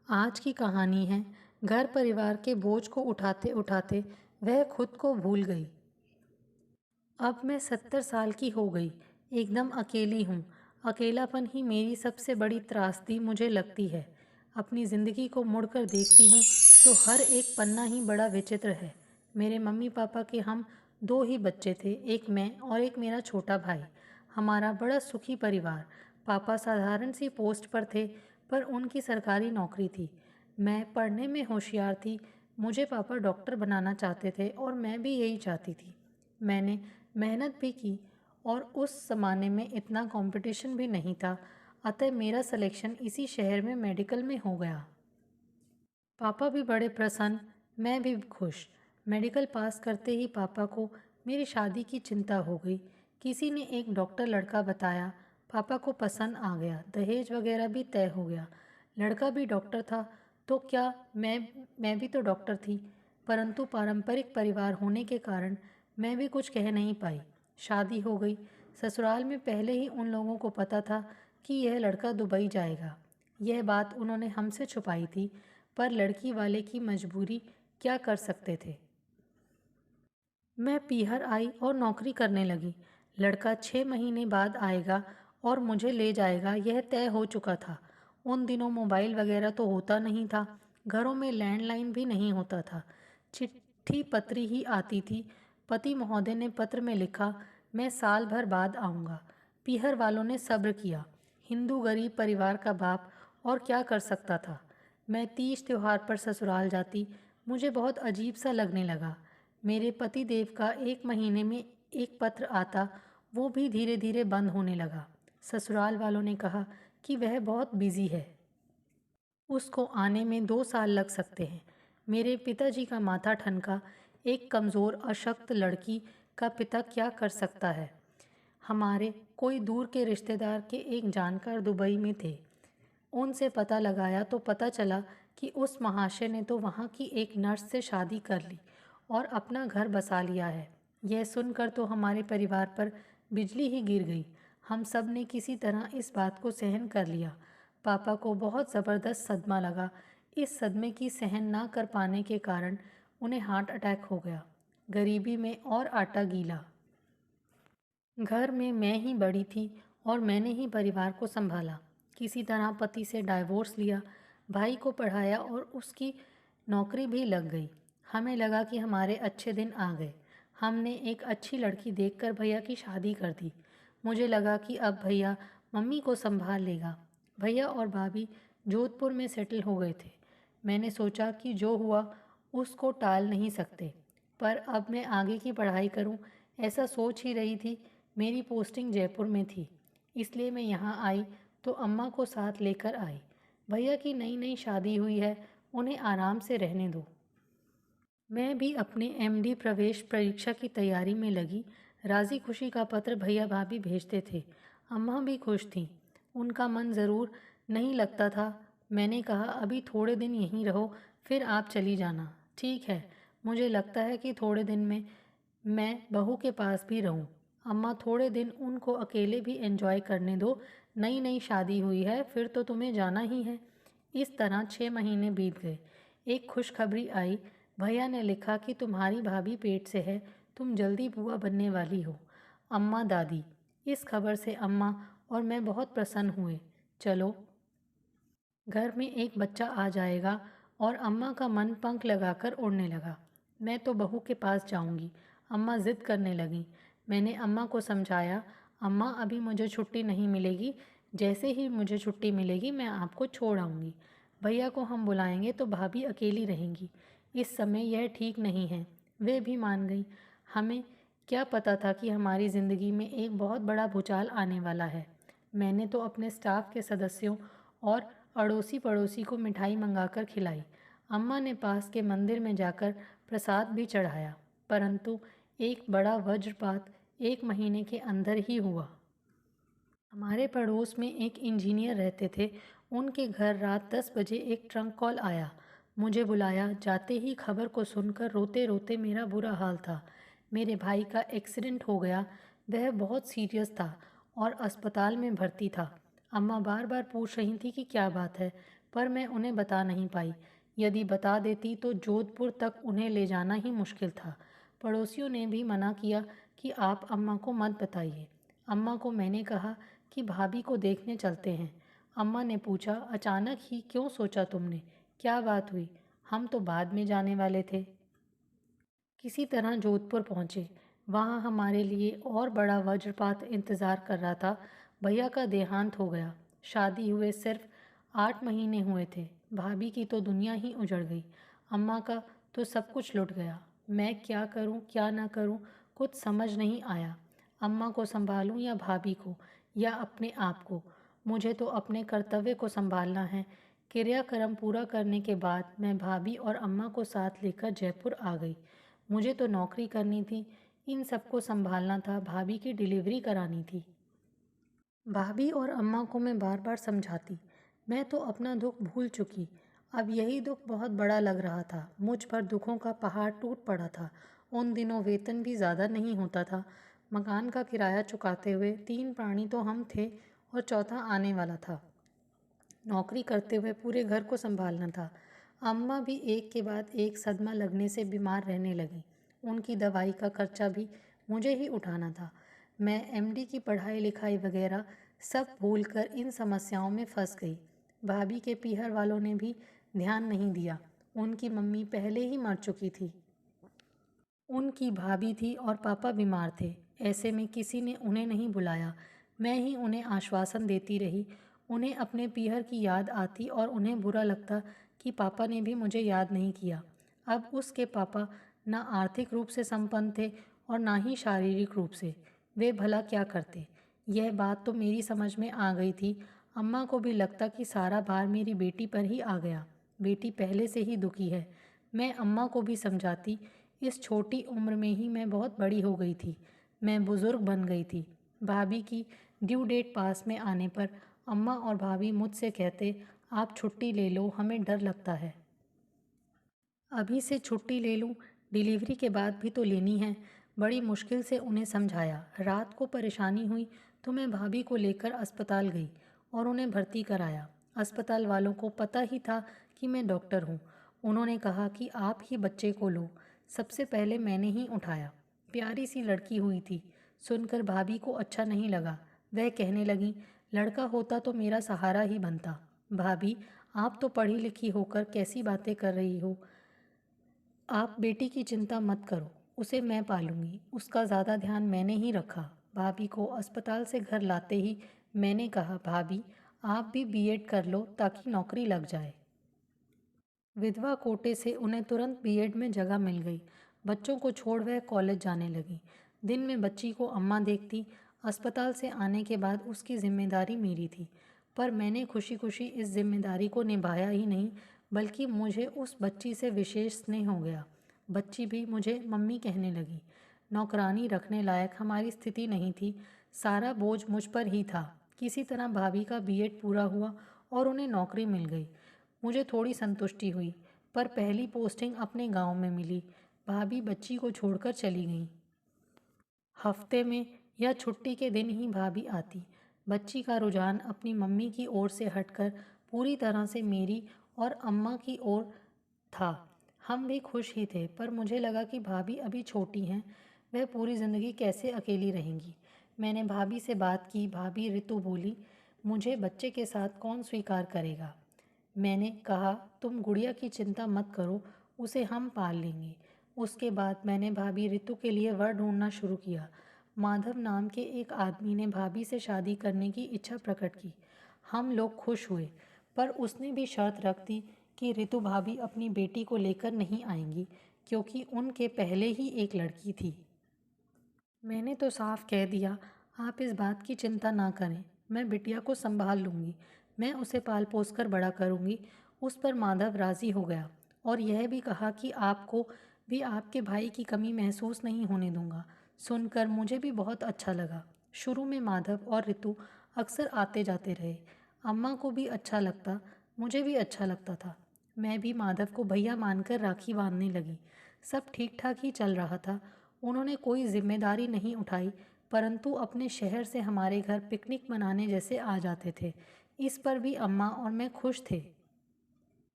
आज की कहानी है घर परिवार के बोझ को उठाते उठाते वह खुद को भूल गई। अब मैं 70 साल की हो गई, एकदम अकेली हूँ। अकेलापन ही मेरी सबसे बड़ी त्रासदी मुझे लगती है। अपनी ज़िंदगी को मुड़कर देखती हूँ तो हर एक पन्ना ही बड़ा विचित्र है। मेरे मम्मी पापा के हम दो ही बच्चे थे, एक मैं और एक मेरा छोटा भाई। हमारा बड़ा सुखी परिवार। पापा साधारण सी पोस्ट पर थे, पर उनकी सरकारी नौकरी थी। मैं पढ़ने में होशियार थी। मुझे पापा डॉक्टर बनाना चाहते थे और मैं भी यही चाहती थी। मैंने मेहनत भी की और उस ज़माने में इतना कंपटीशन भी नहीं था, अतः मेरा सिलेक्शन इसी शहर में मेडिकल में हो गया। पापा भी बड़े प्रसन्न, मैं भी खुश। मेडिकल पास करते ही पापा को मेरी शादी की चिंता हो गई। किसी ने एक डॉक्टर लड़का बताया, पापा को पसंद आ गया। दहेज वगैरह भी तय हो गया। लड़का भी डॉक्टर था, तो क्या मैं भी तो डॉक्टर थी। परंतु पारंपरिक परिवार होने के कारण मैं भी कुछ कह नहीं पाई। शादी हो गई। ससुराल में पहले ही उन लोगों को पता था कि यह लड़का दुबई जाएगा। यह बात उन्होंने हमसे छुपाई थी, पर लड़की वाले की मजबूरी, क्या कर सकते थे। मैं पीहर आई और नौकरी करने लगी। लड़का 6 महीने बाद आएगा और मुझे ले जाएगा, यह तय हो चुका था। उन दिनों मोबाइल वगैरह तो होता नहीं था, घरों में लैंडलाइन भी नहीं होता था। चिट्ठी पत्री ही आती थी। पति महोदय ने पत्र में लिखा, मैं साल भर बाद आऊँगा। पीहर वालों ने सब्र किया। हिंदू गरीब परिवार का बाप, और क्या कर सकता था। मैं तीज त्योहार पर ससुराल जाती, मुझे बहुत अजीब सा लगने लगा। मेरे पति देव का 1 महीने में एक पत्र आता, वो भी धीरे धीरे बंद होने लगा। ससुराल वालों ने कहा कि वह बहुत बिजी है, उसको आने में 2 साल लग सकते हैं। मेरे पिताजी का माथा ठनका। एक कमज़ोर अशक्त लड़की का पिता क्या कर सकता है। हमारे कोई दूर के रिश्तेदार के एक जानकार दुबई में थे। उनसे पता लगाया तो पता चला कि उस महाशय ने तो वहाँ की एक नर्स से शादी कर ली और अपना घर बसा लिया है। यह सुनकर तो हमारे परिवार पर बिजली ही गिर गई। हम सब ने किसी तरह इस बात को सहन कर लिया। पापा को बहुत ज़बरदस्त सदमा लगा। इस सदमे की सहन ना कर पाने के कारण उन्हें हार्ट अटैक हो गया। गरीबी में और आटा गीला। घर में मैं ही बड़ी थी और मैंने ही परिवार को संभाला। किसी तरह पति से डाइवोर्स लिया, भाई को पढ़ाया और उसकी नौकरी भी लग गई। हमें लगा कि हमारे अच्छे दिन आ गए। हमने एक अच्छी लड़की देखकर भैया की शादी कर दी। मुझे लगा कि अब भैया मम्मी को संभाल लेगा। भैया और भाभी जोधपुर में सेटल हो गए थे। मैंने सोचा कि जो हुआ उसको टाल नहीं सकते, पर अब मैं आगे की पढ़ाई करूं, ऐसा सोच ही रही थी। मेरी पोस्टिंग जयपुर में थी, इसलिए मैं यहाँ आई तो अम्मा को साथ लेकर आई। भैया की नई नई शादी हुई है, उन्हें आराम से रहने दो। मैं भी अपने एमडी प्रवेश परीक्षा की तैयारी में लगी। राज़ी खुशी का पत्र भैया भाभी भेजते थे। अम्मा भी खुश थीं। उनका मन ज़रूर नहीं लगता था। मैंने कहा, अभी थोड़े दिन यहीं रहो, फिर आप चली जाना। ठीक है, मुझे लगता है कि थोड़े दिन में मैं बहू के पास भी रहूं। अम्मा, थोड़े दिन उनको अकेले भी एंजॉय करने दो। नई नई शादी हुई है, फिर तो तुम्हें जाना ही है। इस तरह 6 महीने बीत गए। एक खुशखबरी आई। भैया ने लिखा कि तुम्हारी भाभी पेट से है, तुम जल्दी बुआ बनने वाली हो। अम्मा दादी। इस खबर से अम्मा और मैं बहुत प्रसन्न हुए। चलो, घर में एक बच्चा आ जाएगा। और अम्मा का मन पंख लगाकर उड़ने लगा। मैं तो बहू के पास जाऊंगी। अम्मा ज़िद करने लगी। मैंने अम्मा को समझाया, अम्मा अभी मुझे छुट्टी नहीं मिलेगी, जैसे ही मुझे छुट्टी मिलेगी मैं आपको छोड़ आऊँगी। भैया को हम बुलाएंगे तो भाभी अकेली रहेंगी। इस समय यह ठीक नहीं है। वे भी मान गई। हमें क्या पता था कि हमारी ज़िंदगी में एक बहुत बड़ा भूचाल आने वाला है। मैंने तो अपने स्टाफ के सदस्यों और अड़ोसी पड़ोसी को मिठाई मंगाकर खिलाई। अम्मा ने पास के मंदिर में जाकर प्रसाद भी चढ़ाया। परंतु एक बड़ा वज्रपात 1 महीने के अंदर ही हुआ। हमारे पड़ोस में एक इंजीनियर रहते थे। उनके घर रात 10 बजे एक ट्रंक कॉल आया। मुझे बुलाया। जाते ही खबर को सुनकर रोते रोते मेरा बुरा हाल था। मेरे भाई का एक्सीडेंट हो गया। वह बहुत सीरियस था और अस्पताल में भर्ती था। अम्मा बार बार पूछ रही थी कि क्या बात है, पर मैं उन्हें बता नहीं पाई। यदि बता देती तो जोधपुर तक उन्हें ले जाना ही मुश्किल था। पड़ोसियों ने भी मना किया कि आप अम्मा को मत बताइए। अम्मा को मैंने कहा कि भाभी को देखने चलते हैं। अम्मा ने पूछा, अचानक ही क्यों सोचा तुमने? क्या बात हुई? हम तो बाद में जाने वाले थे। किसी तरह जोधपुर पहुंचे। वहां हमारे लिए और बड़ा वज्रपात इंतज़ार कर रहा था। भैया का देहांत हो गया। शादी हुए सिर्फ 8 महीने हुए थे। भाभी की तो दुनिया ही उजड़ गई। अम्मा का तो सब कुछ लुट गया। मैं क्या करूं क्या ना करूं, कुछ समझ नहीं आया। अम्मा को संभालूं या भाभी को, या अपने आप को। मुझे तो अपने कर्तव्य को संभालना है। क्रियाक्रम पूरा करने के बाद मैं भाभी और अम्मा को साथ लेकर जयपुर आ गई। मुझे तो नौकरी करनी थी, इन सबको संभालना था, भाभी की डिलीवरी करानी थी। भाभी और अम्मा को मैं बार बार समझाती, मैं तो अपना दुख भूल चुकी। अब यही दुख बहुत बड़ा लग रहा था। मुझ पर दुखों का पहाड़ टूट पड़ा था। उन दिनों वेतन भी ज़्यादा नहीं होता था। मकान का किराया चुकाते हुए 3 प्राणी तो हम थे और चौथा आने वाला था। नौकरी करते हुए पूरे घर को संभालना था। अम्मा भी एक के बाद एक सदमा लगने से बीमार रहने लगी। उनकी दवाई का खर्चा भी मुझे ही उठाना था। मैं एमडी की पढ़ाई लिखाई वगैरह सब भूलकर इन समस्याओं में फंस गई। भाभी के पीहर वालों ने भी ध्यान नहीं दिया। उनकी मम्मी पहले ही मर चुकी थी। उनकी भाभी थी और पापा बीमार थे। ऐसे में किसी ने उन्हें नहीं बुलाया। मैं ही उन्हें आश्वासन देती रही। उन्हें अपने पीहर की याद आती और उन्हें बुरा लगता कि पापा ने भी मुझे याद नहीं किया। अब उसके पापा ना आर्थिक रूप से संपन्न थे और ना ही शारीरिक रूप से। वे भला क्या करते? यह बात तो मेरी समझ में आ गई थी। अम्मा को भी लगता कि सारा भार मेरी बेटी पर ही आ गया। बेटी पहले से ही दुखी है। मैं अम्मा को भी समझाती। इस छोटी उम्र में ही मैं बहुत बड़ी हो गई थी। मैं बुज़ुर्ग बन गई थी। भाभी की ड्यू डेट पास में आने पर अम्मा और भाभी मुझसे कहते, आप छुट्टी ले लो, हमें डर लगता है। अभी से छुट्टी ले लूँ? डिलीवरी के बाद भी तो लेनी है। बड़ी मुश्किल से उन्हें समझाया। रात को परेशानी हुई तो मैं भाभी को लेकर अस्पताल गई और उन्हें भर्ती कराया। अस्पताल वालों को पता ही था कि मैं डॉक्टर हूँ। उन्होंने कहा कि आप ही बच्चे को लो। सबसे पहले मैंने ही उठाया। प्यारी सी लड़की हुई थी। सुनकर भाभी को अच्छा नहीं लगा। वह कहने लगी, लड़का होता तो मेरा सहारा ही बनता। भाभी, आप तो पढ़ी लिखी होकर कैसी बातें कर रही हो? आप बेटी की चिंता मत करो, उसे मैं पालूंगी। उसका ज़्यादा ध्यान मैंने ही रखा। भाभी को अस्पताल से घर लाते ही मैंने कहा, भाभी आप भी बीएड कर लो ताकि नौकरी लग जाए। विधवा कोटे से उन्हें तुरंत बीएड में जगह मिल गई। बच्चों को छोड़ वह कॉलेज जाने लगी। दिन में बच्ची को अम्मा देखती। अस्पताल से आने के बाद उसकी जिम्मेदारी मेरी थी। पर मैंने खुशी खुशी इस जिम्मेदारी को निभाया ही नहीं, बल्कि मुझे उस बच्ची से विशेष स्नेह हो गया। बच्ची भी मुझे मम्मी कहने लगी। नौकरानी रखने लायक हमारी स्थिति नहीं थी। सारा बोझ मुझ पर ही था। किसी तरह भाभी का बीएड पूरा हुआ और उन्हें नौकरी मिल गई। मुझे थोड़ी संतुष्टि हुई, पर पहली पोस्टिंग अपने गांव में मिली। भाभी बच्ची को छोड़कर चली गई। हफ्ते में या छुट्टी के दिन ही भाभी आती। बच्ची का रुझान अपनी मम्मी की ओर से हटकर पूरी तरह से मेरी और अम्मा की ओर था। हम भी खुश ही थे, पर मुझे लगा कि भाभी अभी छोटी हैं। वह पूरी ज़िंदगी कैसे अकेली रहेंगी। मैंने भाभी से बात की। भाभी ऋतु बोली, मुझे बच्चे के साथ कौन स्वीकार करेगा? मैंने कहा, तुम गुड़िया की चिंता मत करो, उसे हम पाल लेंगे। उसके बाद मैंने भाभी ऋतु के लिए वर ढूंढना शुरू किया। माधव नाम के एक आदमी ने भाभी से शादी करने की इच्छा प्रकट की। हम लोग खुश हुए, पर उसने भी शर्त रख दी कि ऋतु भाभी अपनी बेटी को लेकर नहीं आएंगी, क्योंकि उनके पहले ही एक लड़की थी। मैंने तो साफ कह दिया, आप इस बात की चिंता ना करें, मैं बिटिया को संभाल लूँगी। मैं उसे पाल पोस कर बड़ा करूँगी। उस पर माधव राज़ी हो गया और यह भी कहा कि आपको भी आपके भाई की कमी महसूस नहीं होने दूंगा। सुनकर मुझे भी बहुत अच्छा लगा। शुरू में माधव और ऋतु अक्सर आते जाते रहे। अम्मा को भी अच्छा लगता, मुझे भी अच्छा लगता था। मैं भी माधव को भैया मानकर राखी बांधने लगी। सब ठीक ठाक ही चल रहा था। उन्होंने कोई जिम्मेदारी नहीं उठाई, परंतु अपने शहर से हमारे घर पिकनिक मनाने जैसे आ जाते थे। इस पर भी अम्मा और मैं खुश थे।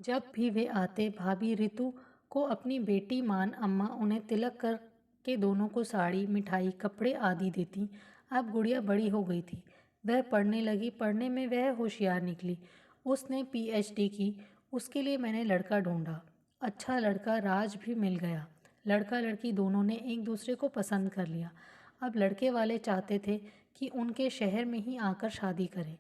जब भी वे आते भाभी रितु को अपनी बेटी मान अम्मा उन्हें तिलक कर के दोनों को साड़ी मिठाई कपड़े आदि देती। अब गुड़िया बड़ी हो गई थी, वह पढ़ने लगी, पढ़ने में वह होशियार निकली। उसने पीएचडी की। उसके लिए मैंने लड़का ढूंढा। अच्छा लड़का राज भी मिल गया। लड़का लड़की दोनों ने एक दूसरे को पसंद कर लिया। अब लड़के वाले चाहते थे कि उनके शहर में ही आकर शादी करें।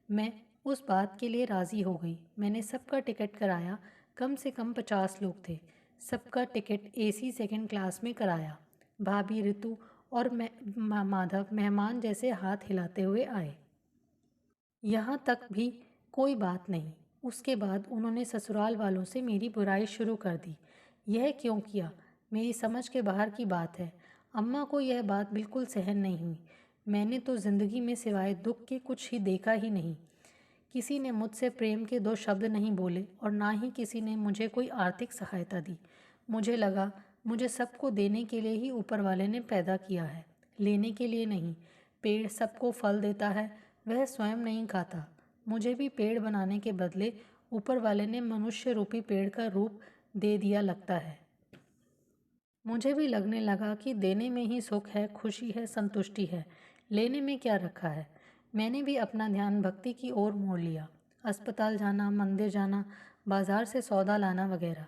मैं उस बात के लिए राज़ी हो गई। मैंने सबका टिकट कराया। कम से कम 50 लोग थे। सबका टिकट एसी सेकंड क्लास में कराया। भाभी रितु और माधव मेहमान जैसे हाथ हिलाते हुए आए। यहाँ तक भी कोई बात नहीं। उसके बाद उन्होंने ससुराल वालों से मेरी बुराई शुरू कर दी। यह क्यों किया? मेरी समझ के बाहर की बात है। अम्मा को यह बात बिल्कुल सहन नहीं हुई। मैंने तो ज़िंदगी में सिवाय दुख के कुछ ही देखा ही नहीं। किसी ने मुझसे प्रेम के 2 शब्द नहीं बोले और ना ही किसी ने मुझे कोई आर्थिक सहायता दी। मुझे लगा मुझे सबको देने के लिए ही ऊपर वाले ने पैदा किया है, लेने के लिए नहीं। पेड़ सबको फल देता है, वह स्वयं नहीं खाता। मुझे भी पेड़ बनाने के बदले ऊपर वाले ने मनुष्य रूपी पेड़ का रूप दे दिया लगता है। मुझे भी लगने लगा कि देने में ही सुख है, खुशी है, संतुष्टि है। लेने में क्या रखा है? मैंने भी अपना ध्यान भक्ति की ओर मोड़ लिया। अस्पताल जाना, मंदिर जाना, बाजार से सौदा लाना वगैरह।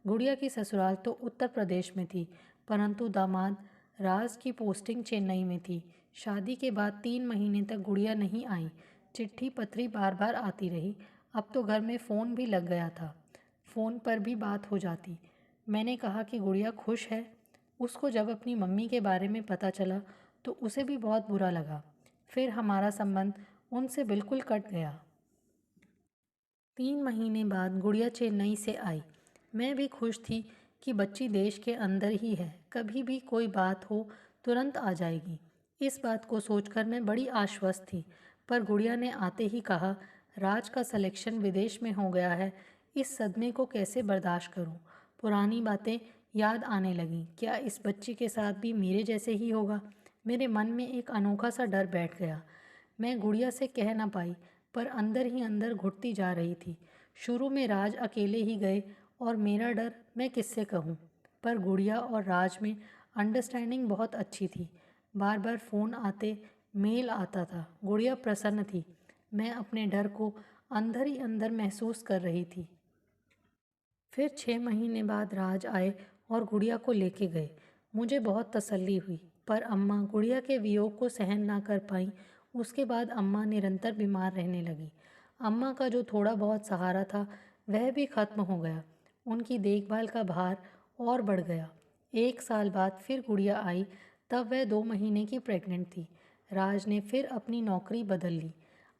गुड़िया की ससुराल तो उत्तर प्रदेश में थी, परंतु दामाद राज की पोस्टिंग चेन्नई में थी। शादी के बाद 3 महीने तक गुड़िया नहीं आई। चिट्ठी पत्री बार बार आती रही। अब तो घर में फ़ोन भी लग गया था। फ़ोन पर भी बात हो जाती। मैंने कहा कि गुड़िया खुश है। उसको जब अपनी मम्मी के बारे में पता चला तो उसे भी बहुत बुरा लगा। फिर हमारा संबंध उनसे बिल्कुल कट गया। 3 महीने बाद गुड़िया चेन्नई से आई। मैं भी खुश थी कि बच्ची देश के अंदर ही है, कभी भी कोई बात हो तुरंत आ जाएगी। इस बात को सोचकर मैं बड़ी आश्वस्त थी। पर गुड़िया ने आते ही कहा, राज का सिलेक्शन विदेश में हो गया है। इस सदमे को कैसे बर्दाश्त करूं? पुरानी बातें याद आने लगीं। क्या इस बच्ची के साथ भी मेरे जैसे ही होगा? मेरे मन में एक अनोखा सा डर बैठ गया। मैं गुड़िया से कह ना पाई, पर अंदर ही अंदर घुटती जा रही थी। शुरू में राज अकेले ही गए और मेरा डर मैं किससे कहूँ। पर गुड़िया और राज में अंडरस्टैंडिंग बहुत अच्छी थी। बार बार फ़ोन आते, मेल आता था। गुड़िया प्रसन्न थी। मैं अपने डर को अंदर ही अंदर महसूस कर रही थी। फिर 6 महीने बाद राज आए और गुड़िया को लेके गए। मुझे बहुत तसल्ली हुई। पर अम्मा गुड़िया के वियोग को सहन ना कर पाई। उसके बाद अम्मा निरंतर बीमार रहने लगी। अम्मा का जो थोड़ा बहुत सहारा था वह भी खत्म हो गया। उनकी देखभाल का भार और बढ़ गया। 1 साल बाद फिर गुड़िया आई। तब वह 2 महीने की प्रेग्नेंट थी। राज ने फिर अपनी नौकरी बदल ली।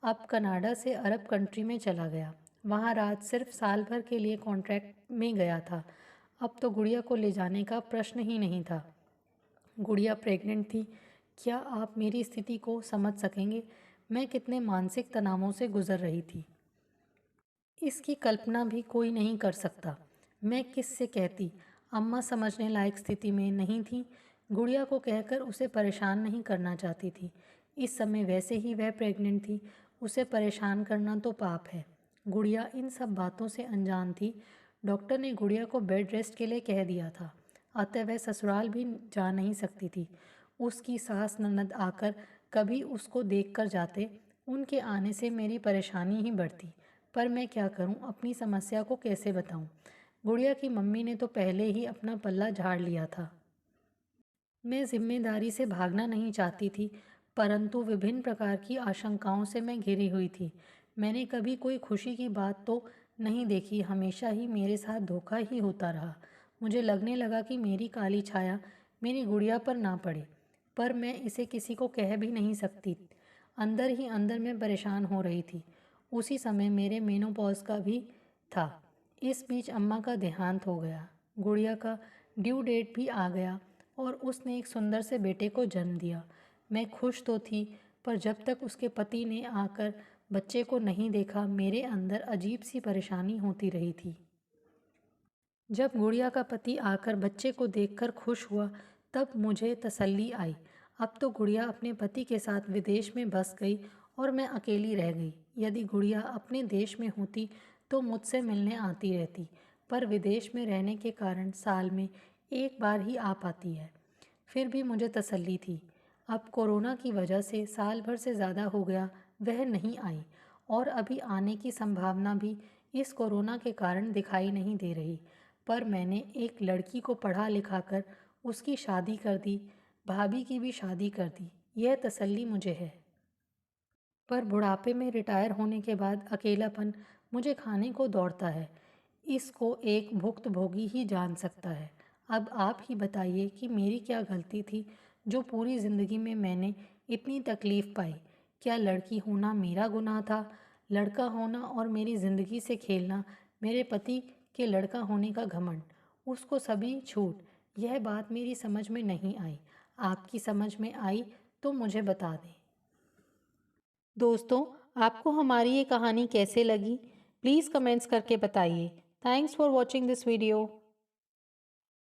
अब कनाडा से अरब कंट्री में चला गया। वहाँ राज सिर्फ साल भर के लिए कॉन्ट्रैक्ट में गया था। अब तो गुड़िया को ले जाने का प्रश्न ही नहीं था। गुड़िया प्रेग्नेंट थी। क्या आप मेरी स्थिति को समझ सकेंगे? मैं कितने मानसिक तनावों से गुजर रही थी, इसकी कल्पना भी कोई नहीं कर सकता। मैं किससे कहती? अम्मा समझने लायक स्थिति में नहीं थी। गुड़िया को कहकर उसे परेशान नहीं करना चाहती थी। इस समय वैसे ही वह प्रेग्नेंट थी, उसे परेशान करना तो पाप है। गुड़िया इन सब बातों से अनजान थी। डॉक्टर ने गुड़िया को बेड रेस्ट के लिए कह दिया था, अतः वह ससुराल भी जा नहीं सकती थी। उसकी सास ननद आकर कभी उसको देख कर जाते। उनके आने से मेरी परेशानी ही बढ़ती। पर मैं क्या करूं? अपनी समस्या को कैसे बताऊं? गुड़िया की मम्मी ने तो पहले ही अपना पल्ला झाड़ लिया था। मैं जिम्मेदारी से भागना नहीं चाहती थी, परंतु विभिन्न प्रकार की आशंकाओं से मैं घिरी हुई थी। मैंने कभी कोई खुशी की बात तो नहीं देखी, हमेशा ही मेरे साथ धोखा ही होता रहा। मुझे लगने लगा कि मेरी काली छाया मेरी गुड़िया पर ना पड़े, पर मैं इसे किसी को कह भी नहीं सकती। अंदर ही अंदर मैं परेशान हो रही थी। उसी समय मेरे मेनोपॉज का भी था। इस बीच अम्मा का देहांत हो गया। गुड़िया का ड्यू डेट भी आ गया और उसने एक सुंदर से बेटे को जन्म दिया। मैं खुश तो थी, पर जब तक उसके पति ने आकर बच्चे को नहीं देखा, मेरे अंदर अजीब सी परेशानी होती रही थी। जब गुड़िया का पति आकर बच्चे को देखकर खुश हुआ, तब मुझे तसल्ली आई। अब तो गुड़िया अपने पति के साथ विदेश में बस गई और मैं अकेली रह गई। यदि गुड़िया अपने देश में होती तो मुझसे मिलने आती रहती, पर विदेश में रहने के कारण साल में एक बार ही आ पाती है। फिर भी मुझे तसल्ली थी। अब कोरोना की वजह से साल भर से ज़्यादा हो गया वह नहीं आई, और अभी आने की संभावना भी इस कोरोना के कारण दिखाई नहीं दे रही। पर मैंने एक लड़की को पढ़ा लिखा कर उसकी शादी कर दी, भाभी की भी शादी कर दी, यह तसल्ली मुझे है। पर बुढ़ापे में रिटायर होने के बाद अकेलापन मुझे खाने को दौड़ता है। इसको एक भुक्तभोगी ही जान सकता है। अब आप ही बताइए कि मेरी क्या गलती थी जो पूरी ज़िंदगी में मैंने इतनी तकलीफ़ पाई। क्या लड़की होना मेरा गुनाह था? लड़का होना और मेरी ज़िंदगी से खेलना, मेरे पति के लड़का होने का घमंड, उसको सभी छूट, यह बात मेरी समझ में नहीं आई। आपकी समझ में आई तो मुझे बता दें। दोस्तों, आपको हमारी ये कहानी कैसे लगी? प्लीज़ कमेंट्स करके बताइए। Thanks for watching this video.